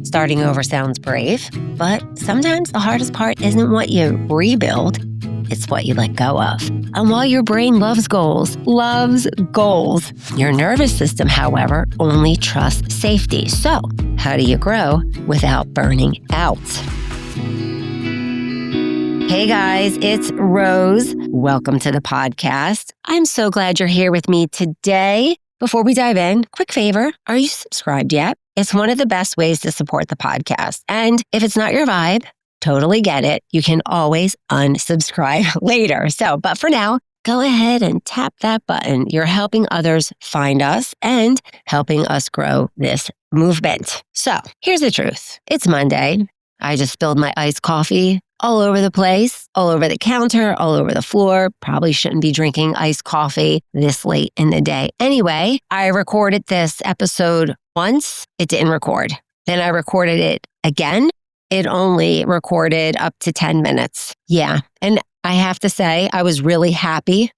Starting over sounds brave, but sometimes the hardest part isn't what you rebuild, it's what you let go of. And while your brain loves goals, your nervous system, however, only trusts safety. So, how do you grow without burning out? Hey guys, it's Rose. Welcome to the podcast. I'm so glad you're here with me today. Before we dive in, quick favor, are you subscribed yet? It's one of the best ways to support the podcast. And if it's not your vibe, totally get it. You can always unsubscribe later. But for now, go ahead and tap that button. You're helping others find us and helping us grow this movement. So here's the truth. It's Monday. I just spilled my iced coffee all over the place, all over the counter, all over the floor. Probably shouldn't be drinking iced coffee this late in the day. Anyway, I recorded this episode once. It didn't record. Then I recorded it again. It only recorded up to 10 minutes. Yeah. And I have to say, I was really happy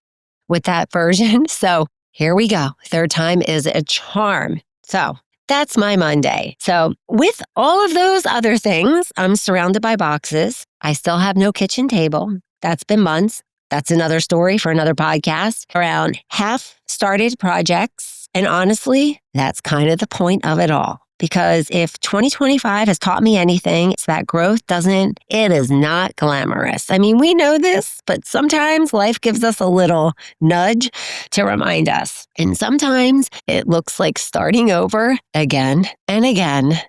with that version. So here we go. Third time is a charm. So that's my Monday. So with all of those other things, I'm surrounded by boxes. I still have no kitchen table. That's been months. That's another story for another podcast. Around half-started projects. And honestly, that's kind of the point of it all. Because if 2025 has taught me anything, it's that growth it is not glamorous. I mean, we know this, but sometimes life gives us a little nudge to remind us. And sometimes it looks like starting over again and again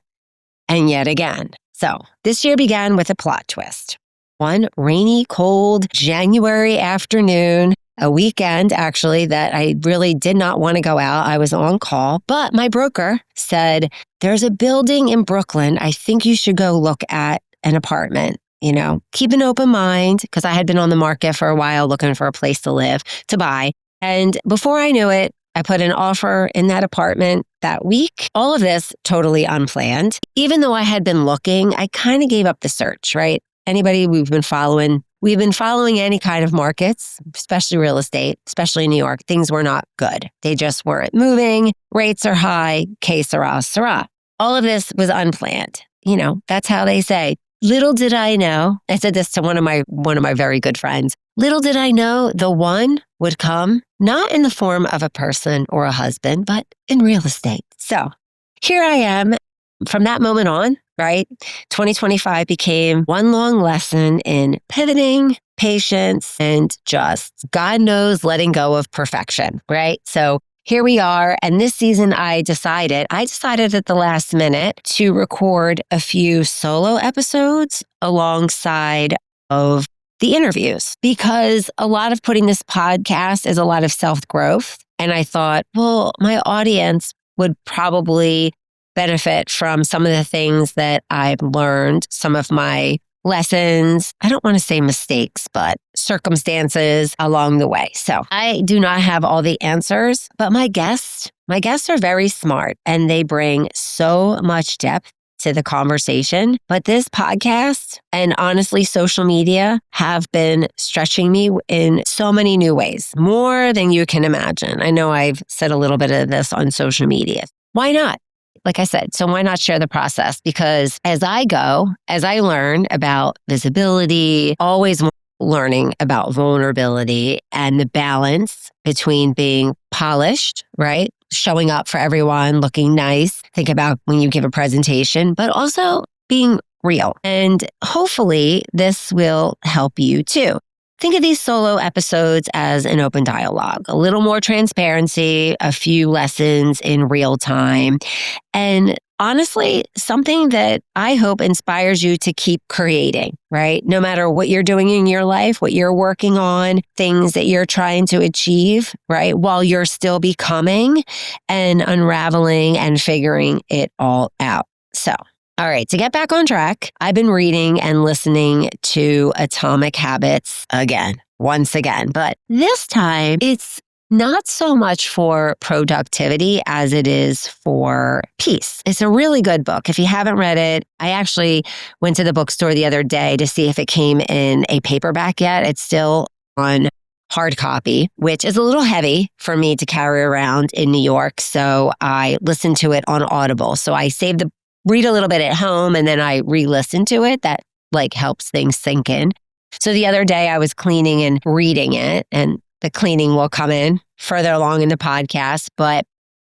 and yet again. So this year began with a plot twist. One rainy, cold January afternoon, a weekend actually that I really did not want to go out. I was on call, but my broker said, there's a building in Brooklyn. I think you should go look at an apartment. Keep an open mind because I had been on the market for a while looking for a place to live, to buy. And before I knew it, I put an offer in that apartment that week. All of this totally unplanned. Even though I had been looking, I kind of gave up the search, right? Anybody we've been following any kind of markets, especially real estate, especially in New York. Things were not good. They just weren't moving. Rates are high. Que sera, sera. All of this was unplanned. That's how they say. Little did I know, I said this to one of my very good friends. Little did I know the one would come, not in the form of a person or a husband, but in real estate. So here I am. From that moment on, right? 2025 became one long lesson in pivoting, patience, and just, God knows, letting go of perfection, right? So here we are. And this season, I decided at the last minute to record a few solo episodes alongside of the interviews, because a lot of putting this podcast is a lot of self-growth. And I thought, well, my audience would probably benefit from some of the things that I've learned, some of my lessons. I don't want to say mistakes, but circumstances along the way. So I do not have all the answers, but my guests are very smart and they bring so much depth to the conversation. But this podcast and honestly, social media have been stretching me in so many new ways, more than you can imagine. I know I've said a little bit of this on social media. Why not? Like I said, so why not share the process? Because as I learn about visibility, always learning about vulnerability and the balance between being polished, right? Showing up for everyone, looking nice. Think about when you give a presentation, but also being real. And hopefully this will help you too. Think of these solo episodes as an open dialogue, a little more transparency, a few lessons in real time, and honestly, something that I hope inspires you to keep creating, right? No matter what you're doing in your life, what you're working on, things that you're trying to achieve, right? While you're still becoming and unraveling and figuring it all out. So, all right, to get back on track, I've been reading and listening to Atomic Habits once again, but this time it's not so much for productivity as it is for peace. It's a really good book. If you haven't read it, I actually went to the bookstore the other day to see if it came in a paperback yet. It's still on hard copy, which is a little heavy for me to carry around in New York. So I listen to it on Audible. So I read a little bit at home and then I re-listen to it. That like helps things sink in. So the other day I was cleaning and reading it, and the cleaning will come in further along in the podcast. But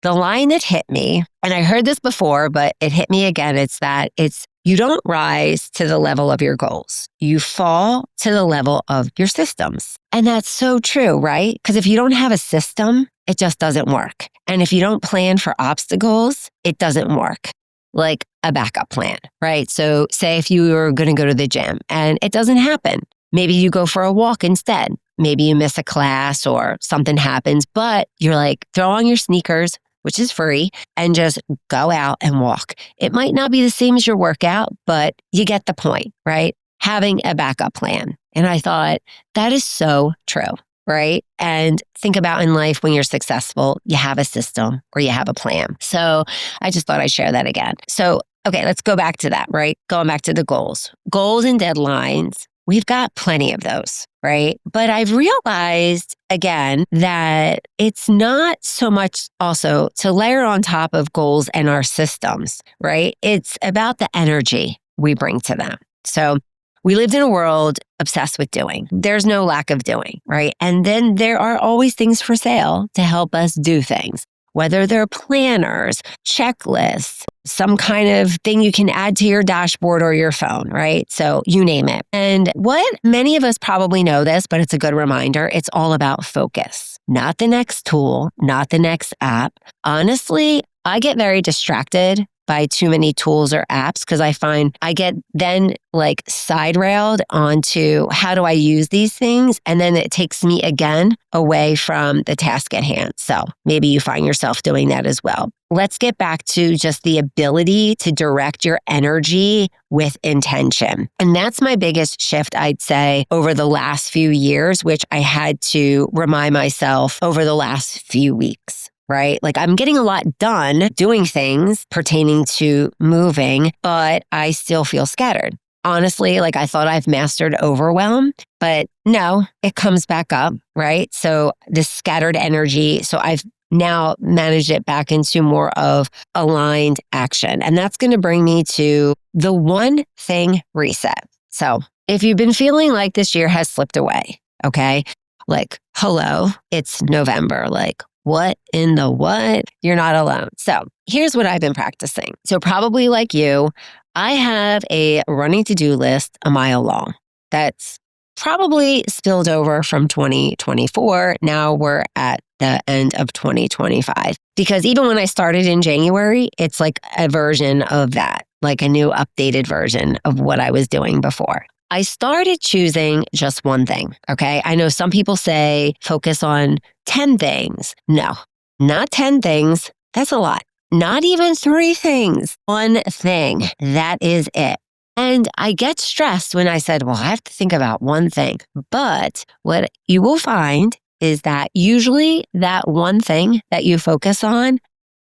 the line that hit me, and I heard this before, but it hit me again, it's you don't rise to the level of your goals. You fall to the level of your systems. And that's so true, right? Because if you don't have a system, it just doesn't work. And if you don't plan for obstacles, it doesn't work. Like a backup plan, right? So say if you were going to go to the gym and it doesn't happen, maybe you go for a walk instead. Maybe you miss a class or something happens, but you're like, throw on your sneakers, which is free, and just go out and walk. It might not be the same as your workout, but you get the point, right? Having a backup plan. And I thought that is so true, right? And think about in life when you're successful, you have a system or you have a plan. So I just thought I'd share that again. So, okay, let's go back to that, right? Going back to the goals. Goals and deadlines. We've got plenty of those, right? But I've realized again that it's not so much also to layer on top of goals and our systems, right? It's about the energy we bring to them. So we lived in a world obsessed with doing. There's no lack of doing, right? And then there are always things for sale to help us do things, whether they're planners, checklists, some kind of thing you can add to your dashboard or your phone, right? So you name it. And what many of us probably know this, but it's a good reminder, it's all about focus, not the next tool, not the next app. Honestly, I get very distracted by too many tools or apps because I find I get then like side railed onto how do I use these things? And then it takes me again away from the task at hand. So maybe you find yourself doing that as well. Let's get back to just the ability to direct your energy with intention. And that's my biggest shift, I'd say, over the last few years, which I had to remind myself over the last few weeks. Right? Like I'm getting a lot done doing things pertaining to moving, but I still feel scattered. Honestly, like I thought I've mastered overwhelm, but no, it comes back up, right? So this scattered energy, so I've now managed it back into more of aligned action. And that's going to bring me to the one thing reset. So if you've been feeling like this year has slipped away, okay? Like, hello, it's November, like, what in the what? You're not alone. So here's what I've been practicing. So probably like you, I have a running to-do list a mile long that's probably spilled over from 2024. Now we're at the end of 2025. Because even when I started in January, it's like a version of that, like a new updated version of what I was doing before. I started choosing just one thing, okay? I know some people say focus on 10 things. No, not 10 things. That's a lot. Not even 3 things. One thing. That is it. And I get stressed when I said, well, I have to think about one thing. But what you will find is that usually that one thing that you focus on,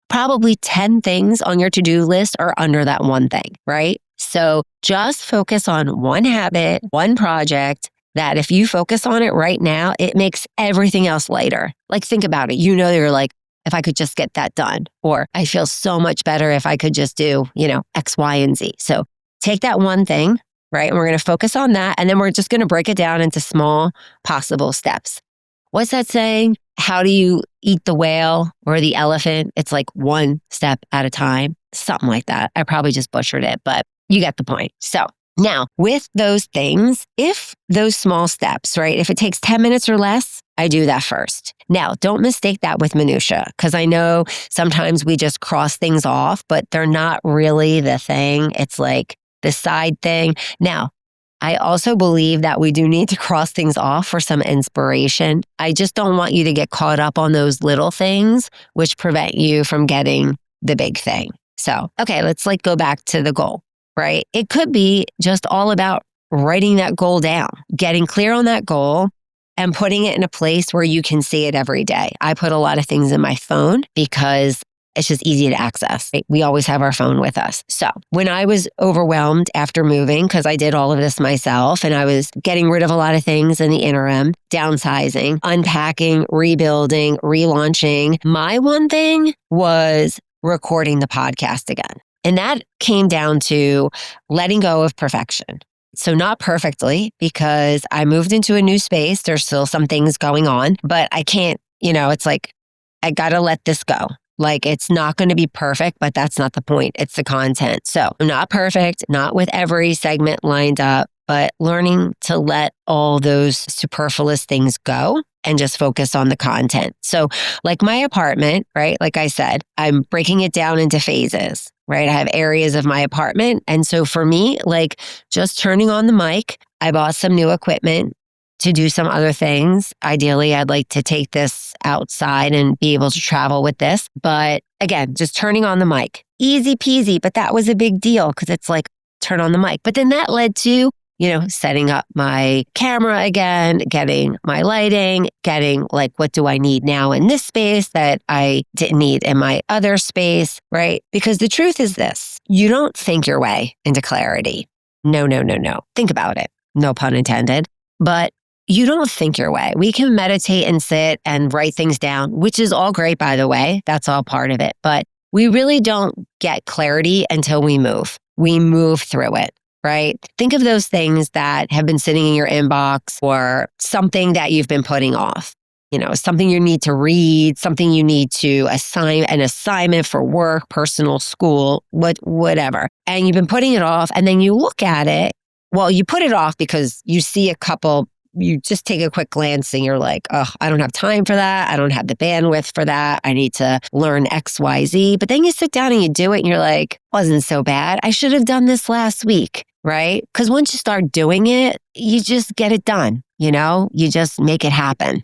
probably 10 things on your to-do list are under that one thing, right? So just focus on one habit, one project that if you focus on it right now, it makes everything else lighter. Like think about it. You know, you're like, if I could just get that done, or I feel so much better if I could just do, X, Y, and Z. So take that one thing, right? And we're going to focus on that. And then we're just going to break it down into small possible steps. What's that saying? How do you eat the whale or the elephant? It's like one step at a time, something like that. I probably just butchered it, but you get the point. So now with those things, if those small steps, right? If it takes 10 minutes or less, I do that first. Now, don't mistake that with minutia, because I know sometimes we just cross things off, but they're not really the thing. It's like the side thing. Now, I also believe that we do need to cross things off for some inspiration. I just don't want you to get caught up on those little things, which prevent you from getting the big thing. So, okay, let's go back to the goal, right? It could be just all about writing that goal down, getting clear on that goal and putting it in a place where you can see it every day. I put a lot of things in my phone because It's just easy to access. Right? We always have our phone with us. So when I was overwhelmed after moving, because I did all of this myself and I was getting rid of a lot of things in the interim, downsizing, unpacking, rebuilding, relaunching, my one thing was recording the podcast again. And that came down to letting go of perfection. So not perfectly, because I moved into a new space. There's still some things going on, but I can't, it's like, I got to let this go. Like, it's not going to be perfect, but that's not the point. It's the content. So not perfect, not with every segment lined up, but learning to let all those superfluous things go and just focus on the content. So like my apartment, right? Like I said, I'm breaking it down into phases, right? I have areas of my apartment. And so for me, like just turning on the mic, I bought some new equipment to do some other things. Ideally, I'd like to take this outside and be able to travel with this. But again, just turning on the mic, easy peasy. But that was a big deal because it's like, turn on the mic. But then that led to setting up my camera again, getting my lighting, getting like, what do I need now in this space that I didn't need in my other space, right? Because the truth is this, you don't think your way into clarity. No. Think about it. No pun intended. But you don't think your way. We can meditate and sit and write things down, which is all great, by the way. That's all part of it. But we really don't get clarity until we move. We move through it. Right? Think of those things that have been sitting in your inbox or something that you've been putting off. Something you need to read, something you need to assign, an assignment for work, personal, school, whatever. And you've been putting it off and then you look at it. Well, you put it off because you see a couple, you just take a quick glance and you're like, oh, I don't have time for that. I don't have the bandwidth for that. I need to learn X, Y, Z. But then you sit down and you do it and you're like, wasn't so bad. I should have done this last week. Right? Because once you start doing it, you just get it done. You just make it happen.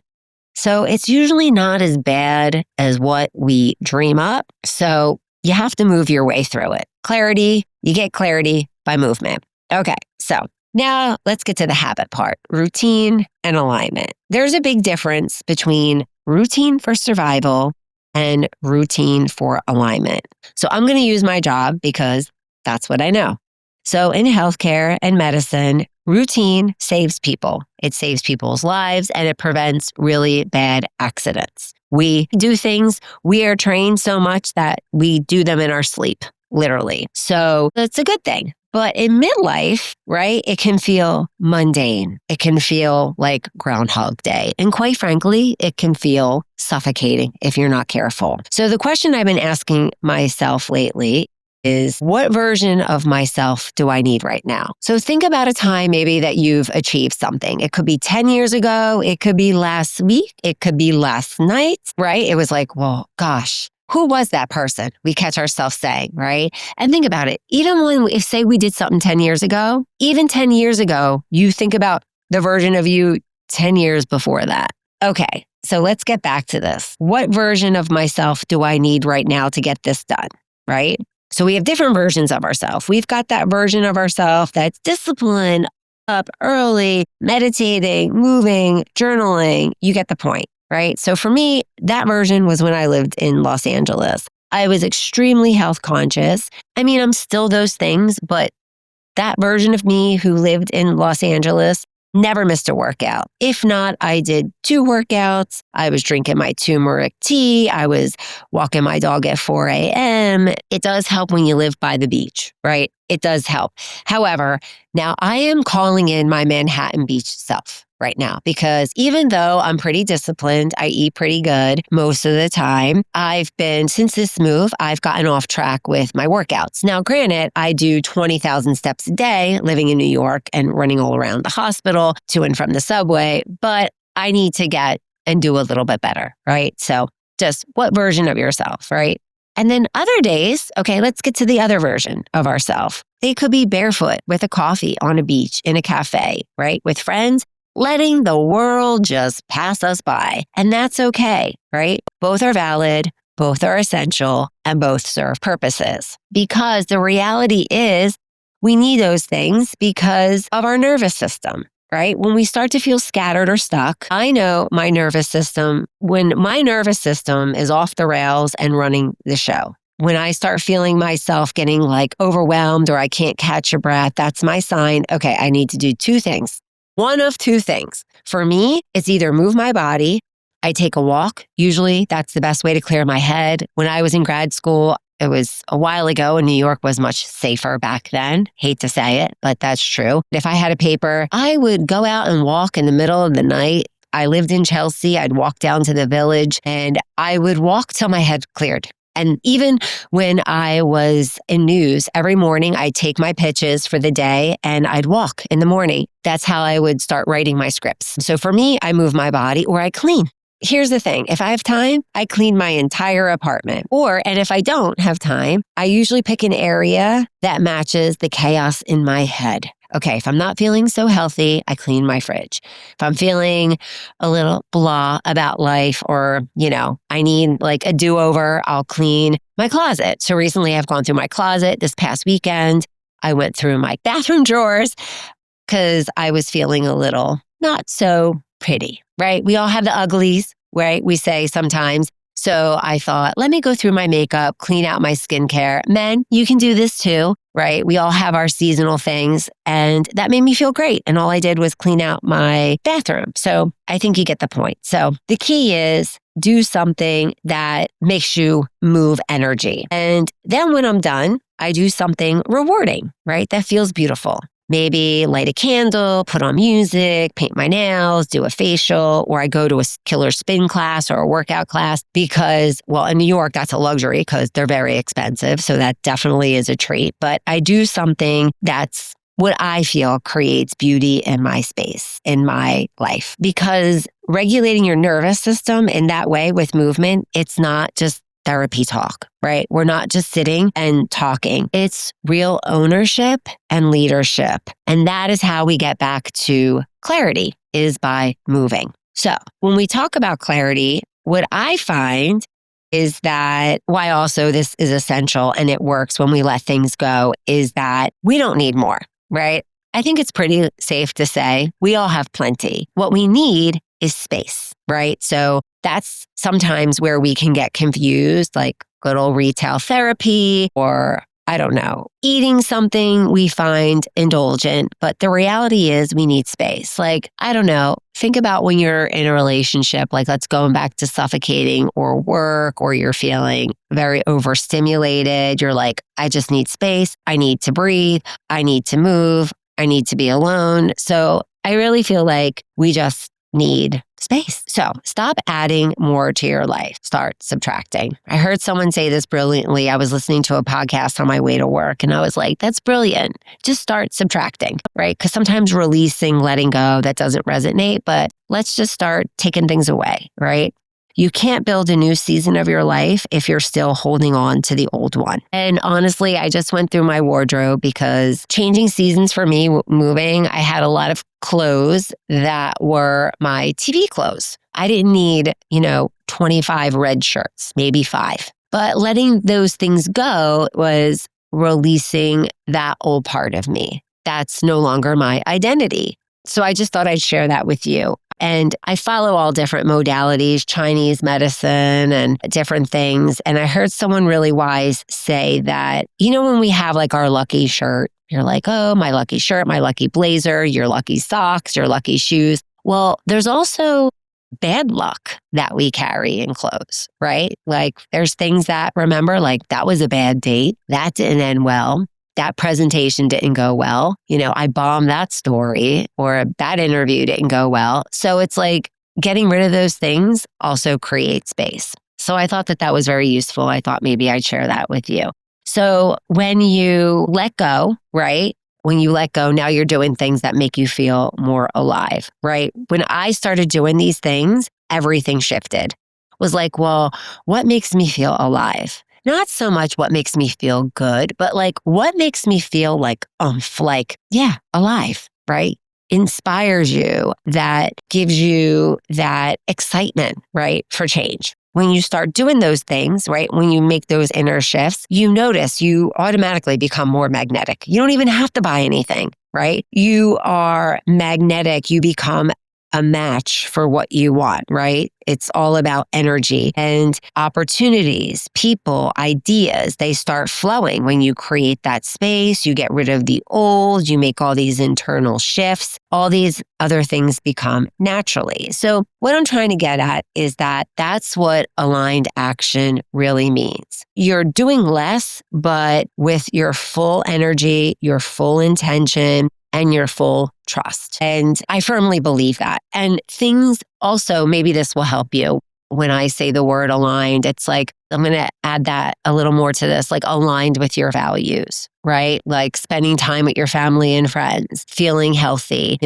So it's usually not as bad as what we dream up. So you have to move your way through it. Clarity, you get clarity by movement. Okay, so now let's get to the habit part, routine and alignment. There's a big difference between routine for survival and routine for alignment. So I'm going to use my job because that's what I know. So in healthcare and medicine, routine saves people. It saves people's lives and it prevents really bad accidents. We do things, we are trained so much that we do them in our sleep, literally. So it's a good thing. But in midlife, right, it can feel mundane. It can feel like Groundhog Day. And quite frankly, it can feel suffocating if you're not careful. So the question I've been asking myself lately is, what version of myself do I need right now? So think about a time maybe that you've achieved something. It could be 10 years ago. It could be last week. It could be last night, right? It was like, well, gosh, who was that person? We catch ourselves saying, right? And think about it. Even if say we did something 10 years ago, even 10 years ago, you think about the version of you 10 years before that. Okay, so let's get back to this. What version of myself do I need right now to get this done, right? So we have different versions of ourselves. We've got that version of ourselves that's disciplined, up early, meditating, moving, journaling. You get the point, right? So for me, that version was when I lived in Los Angeles. I was extremely health conscious. I mean, I'm still those things, but that version of me who lived in Los Angeles never missed a workout. If not, I did 2 workouts. I was drinking my turmeric tea. I was walking my dog at 4 a.m. It does help when you live by the beach, right? It does help. However, now I am calling in my Manhattan Beach self right now because even though I'm pretty disciplined, I eat pretty good most of the time. Since this move, I've gotten off track with my workouts. Now, granted, I do 20,000 steps a day living in New York and running all around the hospital to and from the subway, but I need to get and do a little bit better, right? So just what version of yourself, right? And then other days, okay, let's get to the other version of ourselves. They could be barefoot with a coffee on a beach, in a cafe, right? With friends, letting the world just pass us by. And that's okay, right? Both are valid, both are essential, and both serve purposes. Because the reality is we need those things because of our nervous system. right? When we start to feel scattered or stuck, I know my nervous system, when my nervous system is off the rails and running the show. When I start feeling myself getting like overwhelmed or I can't catch a breath, that's my sign. Okay, I need to do two things. One of two things. For me, it's either move my body. I take a walk. Usually that's the best way to clear my head. When I was in grad school, it was a while ago and New York was much safer back then. Hate to say it, but that's true. If I had a paper, I would go out and walk in the middle of the night. I lived in Chelsea. I'd walk down to the village and I would walk till my head cleared. And even when I was in news, every morning I'd take my pitches for the day and I'd walk in the morning. That's how I would start writing my scripts. So for me, I move my body or I clean. Here's the thing. If I have time, I clean my entire apartment. And if I don't have time, I usually pick an area that matches the chaos in my head. Okay, if I'm not feeling so healthy, I clean my fridge. If I'm feeling a little blah about life or, I need like a do-over, I'll clean my closet. So recently I've gone through my closet. This past weekend, I went through my bathroom drawers because I was feeling a little not so pretty, right? We all have the uglies, right? We say sometimes. So I thought, let me go through my makeup, clean out my skincare. Men, you can do this too, right? We all have our seasonal things. And that made me feel great. And all I did was clean out my bathroom. So I think you get the point. So the key is do something that makes you move energy. And then when I'm done, I do something rewarding, right? That feels beautiful. Maybe light a candle, put on music, paint my nails, do a facial, or I go to a killer spin class or a workout class because, in New York, that's a luxury because they're very expensive. So that definitely is a treat. But I do something that's what I feel creates beauty in my space, in my life. Because regulating your nervous system in that way with movement, it's not just therapy talk, right? We're not just sitting and talking. It's real ownership and leadership. And that is how we get back to clarity, is by moving. So when we talk about clarity, what I find is that why also this is essential and it works when we let things go is that we don't need more, right? I think it's pretty safe to say we all have plenty. What we need is space, right? So that's sometimes where we can get confused, like good old retail therapy or, I don't know, eating something we find indulgent. But the reality is we need space. Like, I don't know, think about when you're in a relationship, like let's go back to suffocating or work, or you're feeling very overstimulated. You're like, I just need space. I need to breathe. I need to move. I need to be alone. So I really feel like we just need space. So stop adding more to your life. Start subtracting. I heard someone say this brilliantly. I was listening to a podcast on my way to work and I was like, that's brilliant. Just start subtracting, right? Because sometimes releasing, letting go, that doesn't resonate, but let's just start taking things away, right? You can't build a new season of your life if you're still holding on to the old one. And honestly, I just went through my wardrobe because changing seasons for me, moving, I had a lot of clothes that were my TV clothes. I didn't need, 25 red shirts, maybe 5. But letting those things go was releasing that old part of me. That's no longer my identity. So I just thought I'd share that with you. And I follow all different modalities, Chinese medicine and different things. And I heard someone really wise say that, when we have like our lucky shirt, you're like, oh, my lucky shirt, my lucky blazer, your lucky socks, your lucky shoes. Well, there's also bad luck that we carry in clothes, right? Like there's things that, remember, like that was a bad date. That didn't end well. That presentation didn't go well. I bombed that story or that interview didn't go well. So it's like getting rid of those things also creates space. So I thought that was very useful. I thought maybe I'd share that with you. So when you let go, right? When you let go, now you're doing things that make you feel more alive, right? When I started doing these things, everything shifted. Was like, well, what makes me feel alive? Not so much what makes me feel good, but like what makes me feel like, alive, right? Inspires you, that gives you that excitement, right? For change. When you start doing those things, right? When you make those inner shifts, you notice you automatically become more magnetic. You don't even have to buy anything. right? You are magnetic. You become a match for what you want, right? It's all about energy and opportunities, people, ideas. They start flowing when you create that space. You get rid of the old, you make all these internal shifts, all these other things become naturally. So what I'm trying to get at is that that's what aligned action really means. You're doing less, but with your full energy, your full intention, and your full trust. And I firmly believe that. And things also, maybe this will help you. When I say the word aligned, it's like, I'm going to add that a little more to this, like aligned with your values, right? Like spending time with your family and friends, feeling healthy,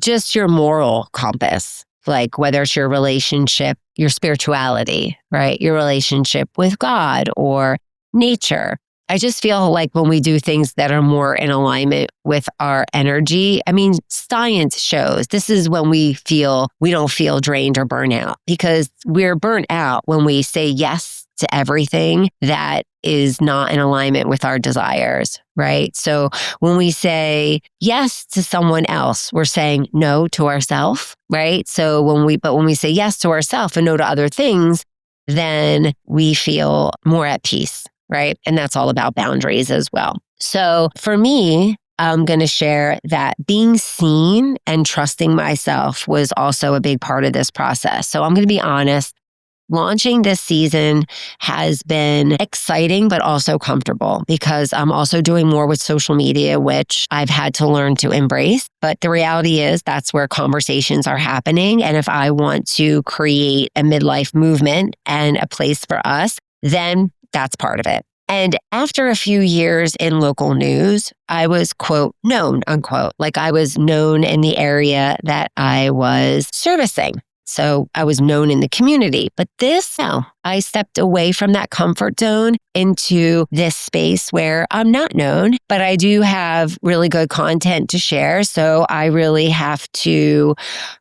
just your moral compass. Like whether it's your relationship, your spirituality, right? Your relationship with God or nature. I just feel like when we do things that are more in alignment with our energy, science shows this is when we don't feel drained or burnt out, because we're burnt out when we say yes to everything that is not in alignment with our desires, right? So when we say yes to someone else, we're saying no to ourselves, right? So when we say yes to ourselves and no to other things, then we feel more at peace. Right. And that's all about boundaries as well. So for me, I'm going to share that being seen and trusting myself was also a big part of this process. So I'm going to be honest. Launching this season has been exciting, but also comfortable because I'm also doing more with social media, which I've had to learn to embrace. But the reality is that's where conversations are happening. And if I want to create a midlife movement and a place for us, then that's part of it. And after a few years in local news, I was, quote, known, unquote, like I was known in the area that I was servicing. So I was known in the community. But I stepped away from that comfort zone into this space where I'm not known, but I do have really good content to share. So I really have to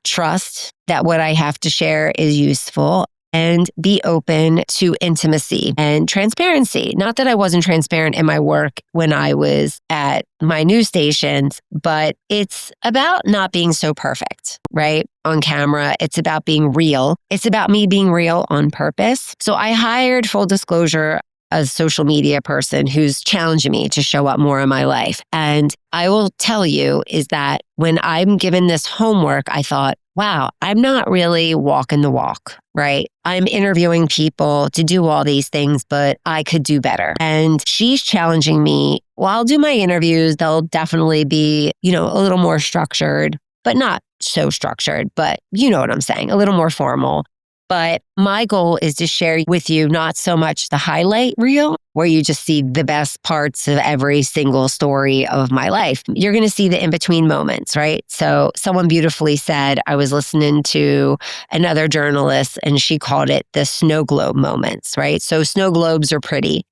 trust that what I have to share is useful and be open to intimacy and transparency. Not that I wasn't transparent in my work when I was at my news stations, but it's about not being so perfect, right? On camera, it's about being real. It's about me being real on purpose. So I hired, full disclosure, a social media person who's challenging me to show up more in my life. And I will tell you is that when I'm given this homework, I thought, wow, I'm not really walking the walk, right? I'm interviewing people to do all these things, but I could do better. And she's challenging me. Well, I'll do my interviews. They'll definitely be, a little more structured, but not so structured, but you know what I'm saying, a little more formal. But my goal is to share with you not so much the highlight reel where you just see the best parts of every single story of my life. You're going to see the in-between moments, right? So someone beautifully said, I was listening to another journalist and she called it the snow globe moments, right? So snow globes are pretty.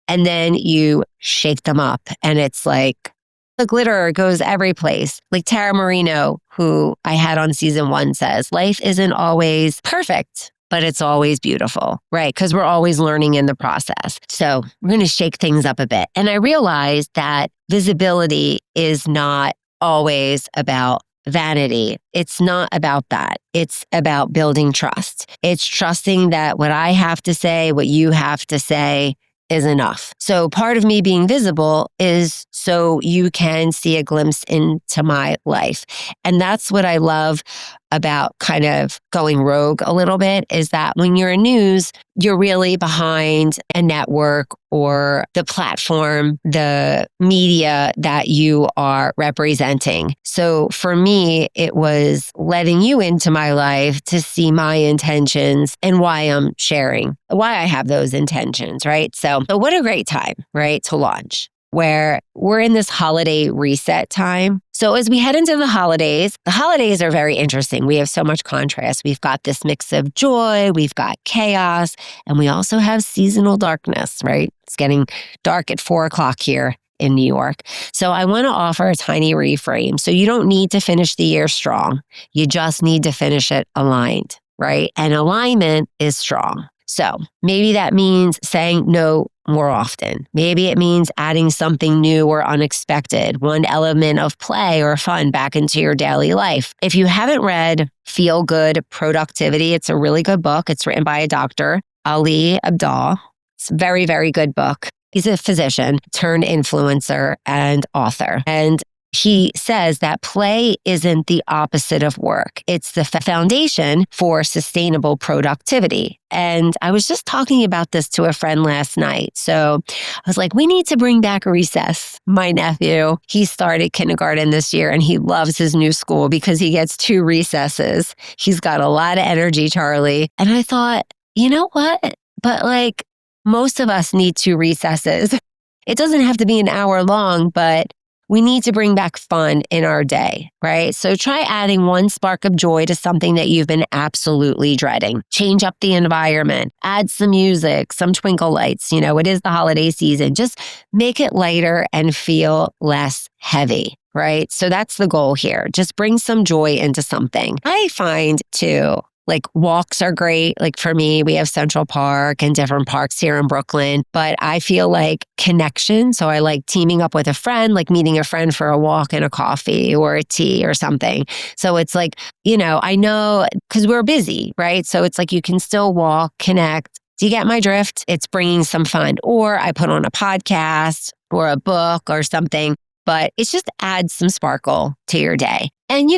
And then you shake them up and it's like the glitter goes every place. Like Tara Marino, who I had on season 1, says, life isn't always perfect, but it's always beautiful, right? Because we're always learning in the process. So we're going to shake things up a bit. And I realized that visibility is not always about vanity. It's not about that. It's about building trust. It's trusting that what I have to say, what you have to say, is enough. So part of me being visible is so you can see a glimpse into my life. And that's what I love about kind of going rogue a little bit, is that when you're in news, you're really behind a network or the platform, the media that you are representing. So for me, it was letting you into my life to see my intentions and why I'm sharing, why I have those intentions, right? So what a great time, right, to launch, where we're in this holiday reset time. So as we head into the holidays are very interesting. We have so much contrast. We've got this mix of joy, we've got chaos, and we also have seasonal darkness, right? It's getting dark at 4:00 here in New York. So I want to offer a tiny reframe. So you don't need to finish the year strong. You just need to finish it aligned, right? And alignment is strong. So maybe that means saying no more often. Maybe it means adding something new or unexpected, one element of play or fun back into your daily life. If you haven't read Feel Good Productivity, it's a really good book. It's written by a doctor, Ali Abdaal. It's a very, very good book. He's a physician turned influencer and author. And he says that play isn't the opposite of work. It's the foundation for sustainable productivity. And I was just talking about this to a friend last night. So I was like, we need to bring back recess. My nephew, he started kindergarten this year and he loves his new school because he gets 2 recesses. He's got a lot of energy, Charlie. And I thought, you know what? But like most of us need 2 recesses. It doesn't have to be an hour long, but we need to bring back fun in our day, right? So try adding one spark of joy to something that you've been absolutely dreading. Change up the environment, add some music, some twinkle lights. It is the holiday season. Just make it lighter and feel less heavy, right? So that's the goal here. Just bring some joy into something. I find too, like walks are great. Like for me, we have Central Park and different parks here in Brooklyn, but I feel like connection. So I like teaming up with a friend, like meeting a friend for a walk and a coffee or a tea or something. So it's like, I know because we're busy, right? So it's like you can still walk, connect. Do you get my drift? It's bringing some fun. Or I put on a podcast or a book or something, but it's just adds some sparkle to your day. And,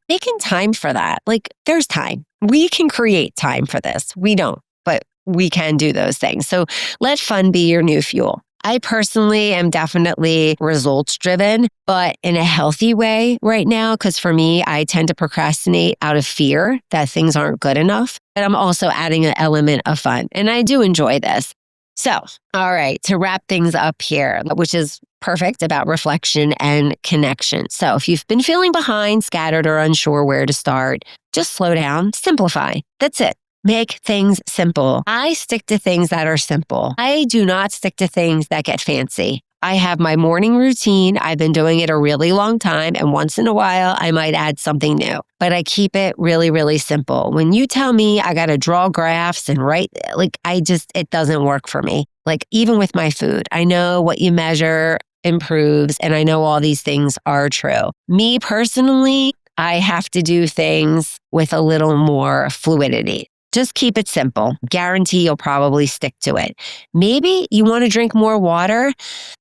making time for that. Like there's time. We can create time for this. We don't, but we can do those things. So let fun be your new fuel. I personally am definitely results driven, but in a healthy way right now, because for me, I tend to procrastinate out of fear that things aren't good enough. But I'm also adding an element of fun. And I do enjoy this. So, all right, to wrap things up here, which is perfect about reflection and connection. So if you've been feeling behind, scattered, or unsure where to start, just slow down, simplify. That's it. Make things simple. I stick to things that are simple. I do not stick to things that get fancy. I have my morning routine. I've been doing it a really long time. And once in a while, I might add something new. But I keep it really, really simple. When you tell me I got to draw graphs and write, it doesn't work for me. Like even with my food, I know what you measure improves. And I know all these things are true. Me personally, I have to do things with a little more fluidity. Just keep it simple. Guarantee you'll probably stick to it. Maybe you want to drink more water.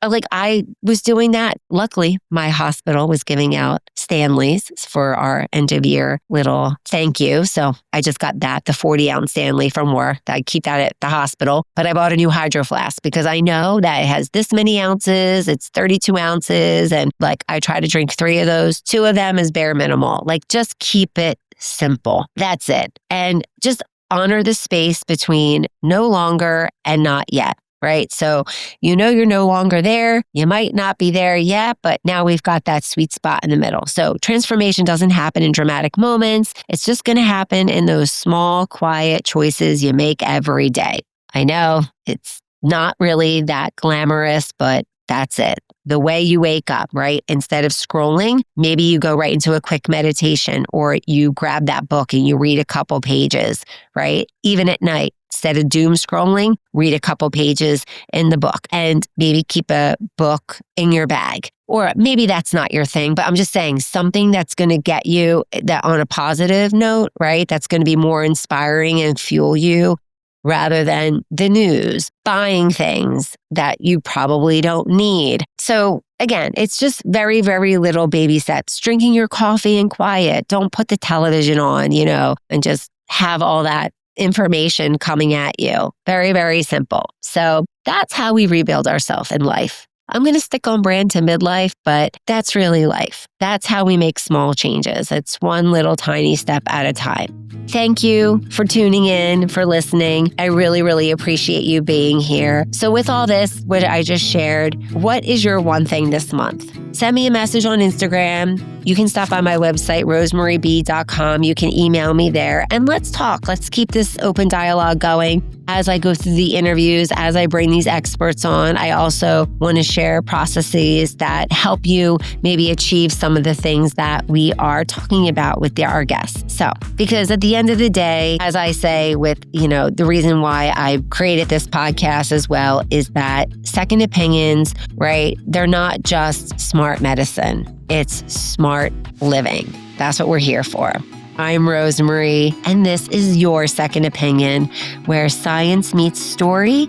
Like I was doing that. Luckily, my hospital was giving out Stanleys for our end of year little thank you. So I just got the 40-ounce Stanley from work. I keep that at the hospital. But I bought a new hydro flask because I know that it has this many ounces. It's 32 ounces. And like I try to drink 3 of those. 2 of them is bare minimal. Like just keep it simple. That's it. And just honor the space between no longer and not yet, right? So you're no longer there. You might not be there yet, but now we've got that sweet spot in the middle. So transformation doesn't happen in dramatic moments. It's just going to happen in those small, quiet choices you make every day. I know it's not really that glamorous, but that's it. The way you wake up, right? Instead of scrolling, maybe you go right into a quick meditation or you grab that book and you read a couple pages, right? Even at night, instead of doom scrolling, read a couple pages in the book and maybe keep a book in your bag. Or maybe that's not your thing, but I'm just saying something that's going to get you that on a positive note, right? That's going to be more inspiring and fuel you rather than the news, buying things that you probably don't need. So again, it's just very, very little baby steps. Drinking your coffee in quiet. Don't put the television on, and just have all that information coming at you. Very, very simple. So that's how we rebuild ourselves in life. I'm going to stick on brand to midlife, but that's really life. That's how we make small changes. It's one little tiny step at a time. Thank you for tuning in, for listening. I really, really appreciate you being here. So with all this, what I just shared, what is your one thing this month? Send me a message on Instagram. You can stop by my website, rosemarieb.com. You can email me there and let's talk. Let's keep this open dialogue going. As I go through the interviews, as I bring these experts on, I also want to share processes that help you maybe achieve some some of the things that we are talking about with our guests. So, because at the end of the day, as I say with, the reason why I created this podcast as well is that second opinions, right? They're not just smart medicine. It's smart living. That's what we're here for. I'm Rosemarie, and this is your second opinion, where science meets story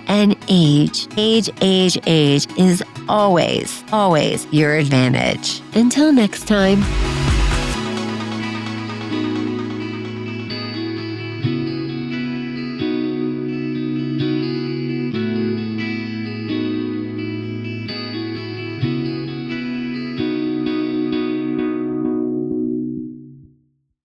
and age is always your advantage. Until next time.